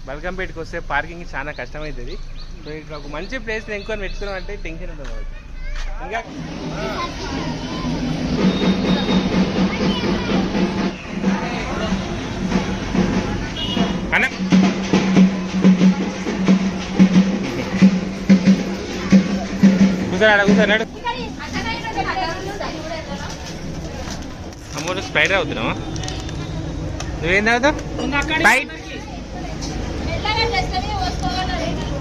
బల్కంపేటకి వస్తే పార్కింగ్ చాలా కష్టమవుతుంది. సో ఇక్కడ ఒక మంచి ప్లేస్ ఎంకొని పెట్టుకున్నాం అంటే టెన్షన్ ఉంటుంది. ఇంకా అన్న కూర్చోన్నాడు అమ్మోడు స్ప్రైట్ అవుతున్నావా? నువ్వేం తాగుతావు?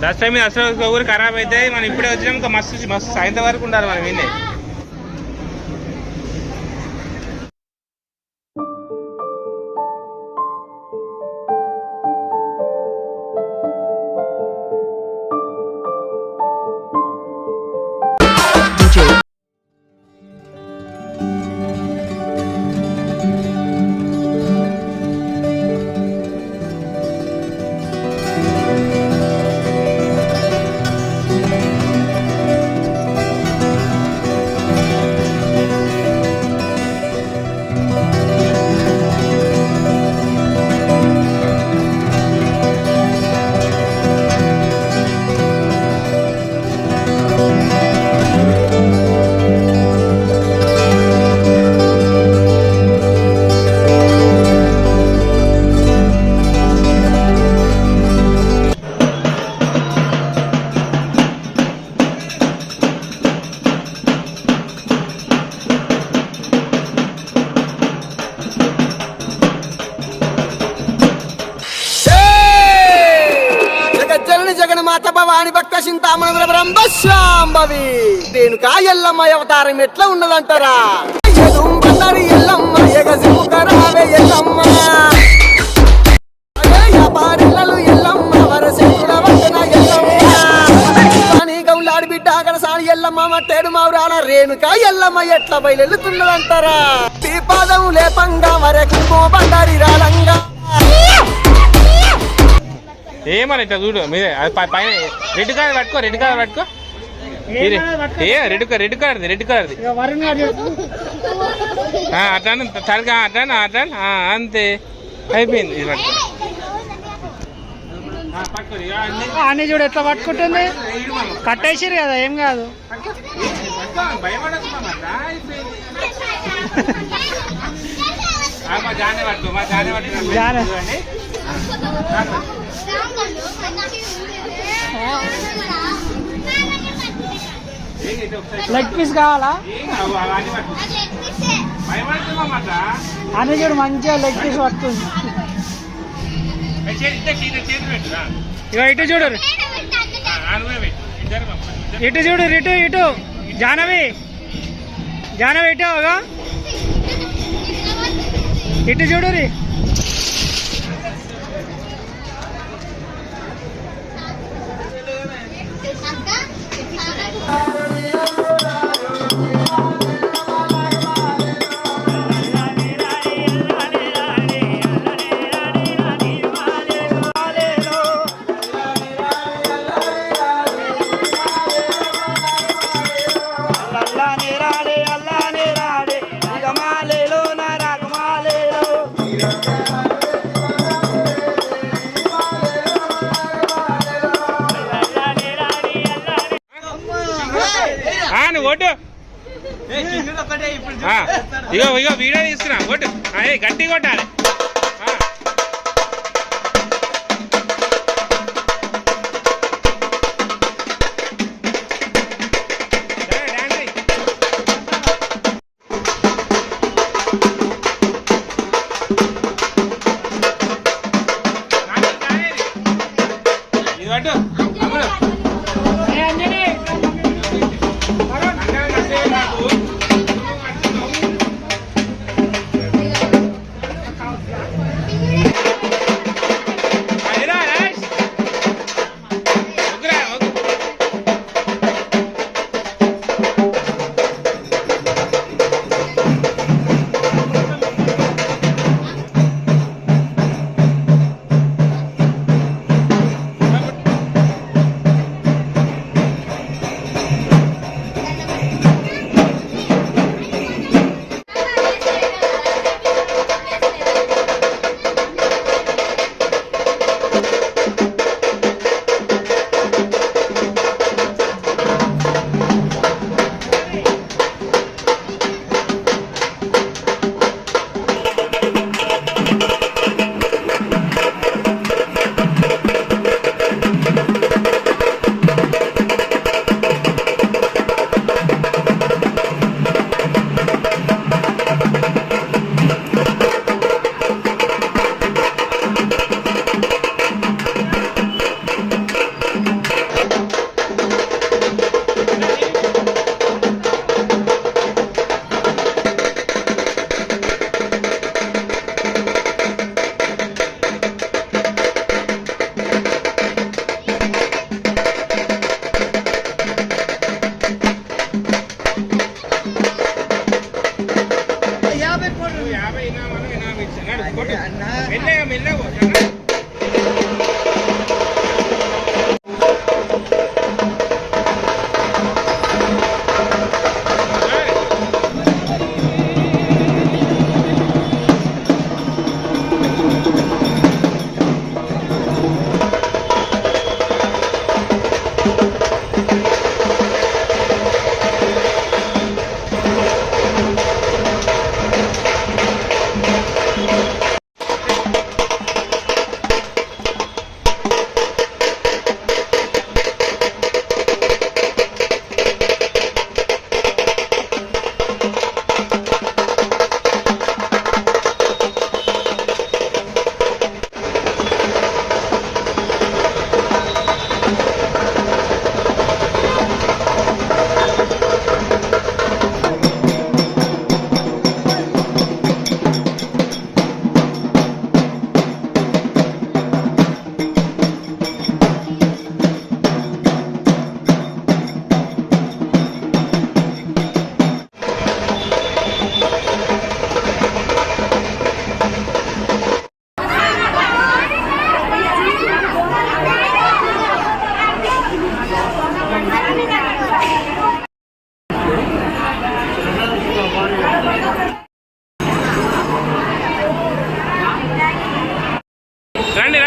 దసరా మీద అసలు ఊరు ఖరాబ్ అయితే మనం ఇప్పుడే వచ్చినాం. ఇంకా మస్తు మస్తు సాయంత్రం వరకు ఉండాలి మనం వినే. జగన్మాత భవాని భక్త చింతామణి బ్రహ్మశాంభవి రేణుకా ఎల్లమ్మ అవతారం ఎట్లా ఉన్నదంటారా? ఎల్లమ్మ ఎగసిముకరావే ఎల్లమ్మ వ్యాపారిల్లలు ఎల్లమ్మ వరసేకుడవన ఎల్లమ్మ గౌలాడి బిడ్డ అగరసాని ఎల్లమ్మ మట్టేడు మౌరాల రేణుకా ఎల్లమ్మ ఎట్లా బయలుతున్నదంటారా? దీపాదం లేపంగా వరకు బండారి రాలంగా ఏమని ఇట్లా చూడు మీదే పైన రెడ్ కలర్ పట్టుకో. రెడ్ కలర్ పట్టుకో. రెడ్ కలర్ది అట్లా తలగా అట్లా అంతే అయిపోయింది. ఇది పట్టుకో అన్ని చూడు ఎట్లా పట్టుకుంటుంది. కట్టేసిరు కదా ఏం కాదు. జానే పట్టుకో. మా జానే పట్టుకోండి. లెగ్ పీస్ కావాలా? అని చూడు మంచిగా లెగ్ పీస్ పడుతుంది. ఇక ఇటు చూడు ఇటు చూడు ఇటు జానవి ఇటు ఇటు చూడు రీ. ఓటు ఇగో వీడియో తీసుకున్నా. ఓటు గట్టి కొట్టాలి. ఇది పట్టు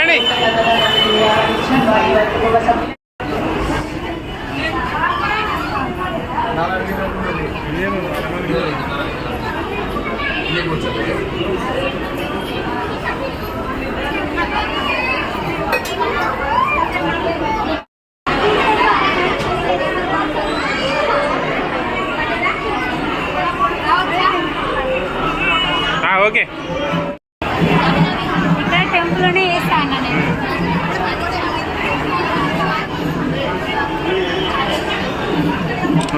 రండి ఓకే ఇక్కడ టెంపుల్లోనే చేస్తాను నేను.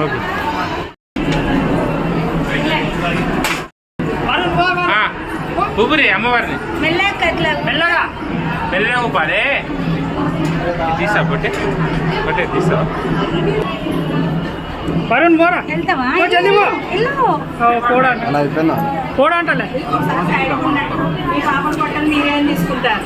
ఓకే ఊపిరి అమ్మవారిని మెల్లగా కట్లా మెల్లగా మెల్లగా ఊపాలి తీసా పొట్టి పొట్టి తీసావా వరుణ్ పోరా వెళ్తావా? జల్దీ పో. వెళ్ళు. పోడా పోడా అంటలే మీ పాప బట్టలు మీరేం తీసుకుంటారు?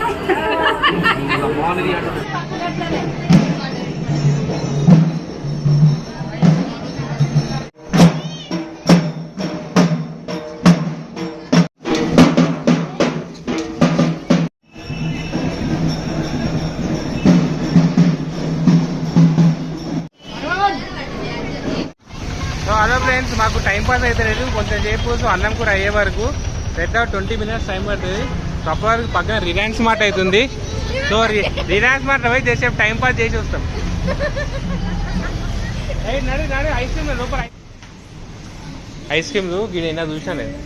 సో హలో ఫ్రెండ్స్, మాకు టైం పాస్ అయితే లేదు కొంచెం సేపు. సో అన్నం కూడా అయ్యే వరకు పెద్ద 20 minutes టైం పడుతుంది. సో అప్పటి వరకు పక్కన రిలయన్స్ మార్ట్ అవుతుంది. సో రిలయన్స్ మార్ట్ పోయి చేసేపు టైం పాస్ చేసి వస్తాం. నడు నడు ఐస్ క్రీమ్ లోపల ఐస్ క్రీమ్లు గిడైనా చూసాను నేను.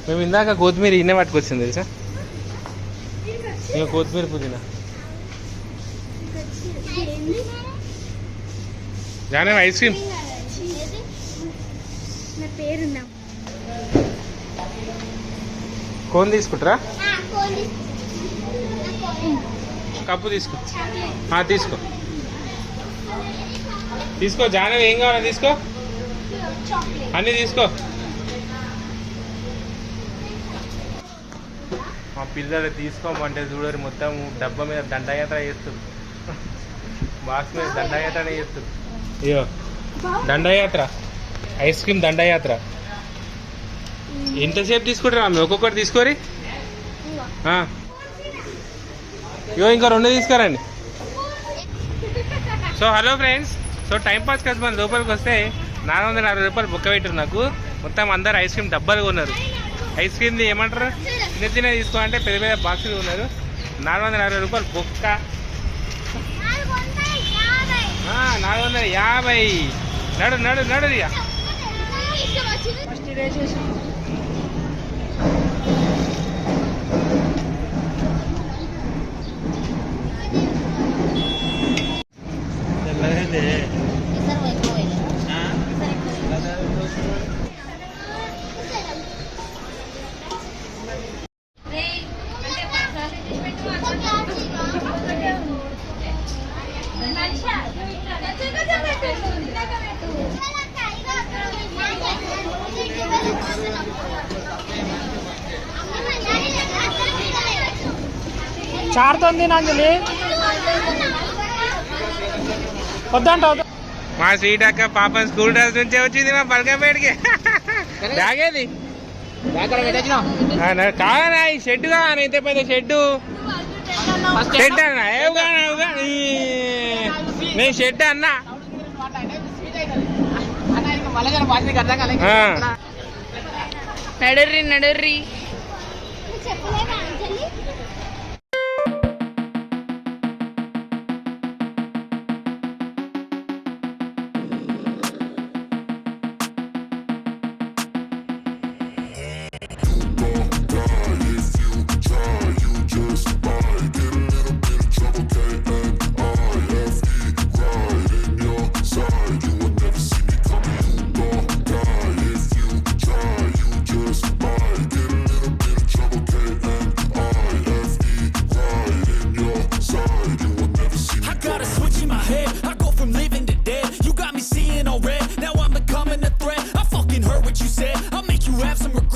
మేము ఇందాక కొత్తిమీర ఇన్నే పట్టుకొచ్చింది తెలుసా, ఇంకా కొత్తిమీర పుదీనా జానే ఐస్ క్రీమ్ కోన్ తీసుకుంటారా? కప్పు తీసుకో. తీసుకో తీసుకో జానవి, ఏం కావాలో తీసుకో, అన్నీ తీసుకో. మా పిల్లలు తీసుకోమంటే చూడరు, మొత్తం డబ్బా మీద దండయాత్ర చేస్తారు, బాక్స్ మీద దండయాత్రనే చేస్తారు. అయ్యో దండయాత్ర, ఐస్ క్రీమ్ దండయాత్ర. ఎంతసేపు తీసుకుంటారా ఆమె? ఒక్కొక్కటి తీసుకోరి. ఇగో ఇంకా 2 తీసుకురండి. So hello friends, so time pass కదా మన లోపలికి వస్తే 460 రూపాయలు బుక్క పెట్టారు నాకు. మొత్తం అందరు ఐస్ క్రీమ్ డబ్బాలు కొన్నారు. ఐస్ క్రీమ్ది ఏమంటారు, చిన్న చిన్న తీసుకోవాలంటే పెద్ద పెద్ద బాక్సులు కొన్నారు. 460 రూపాయలు బుక్క. 450. నడు నడు నడు ఇక. చారుతుంది నంజలి వద్దంట. మా స్వీట్ అక్క పాపం స్కూల్ డ్రెస్ నుంచే వచ్చింది మా బల్కంపేటకి. బ్యాగేది కాదనా, ఈ షెడ్ కావాలి, ఇంత పెద్ద షెడ్డు. షెడ్ అన్నా నేను షెడ్ అన్నా. నడర్రి నడర్రి. Now I'm becoming a threat. I fucking heard what you said. I'll make you have some regret.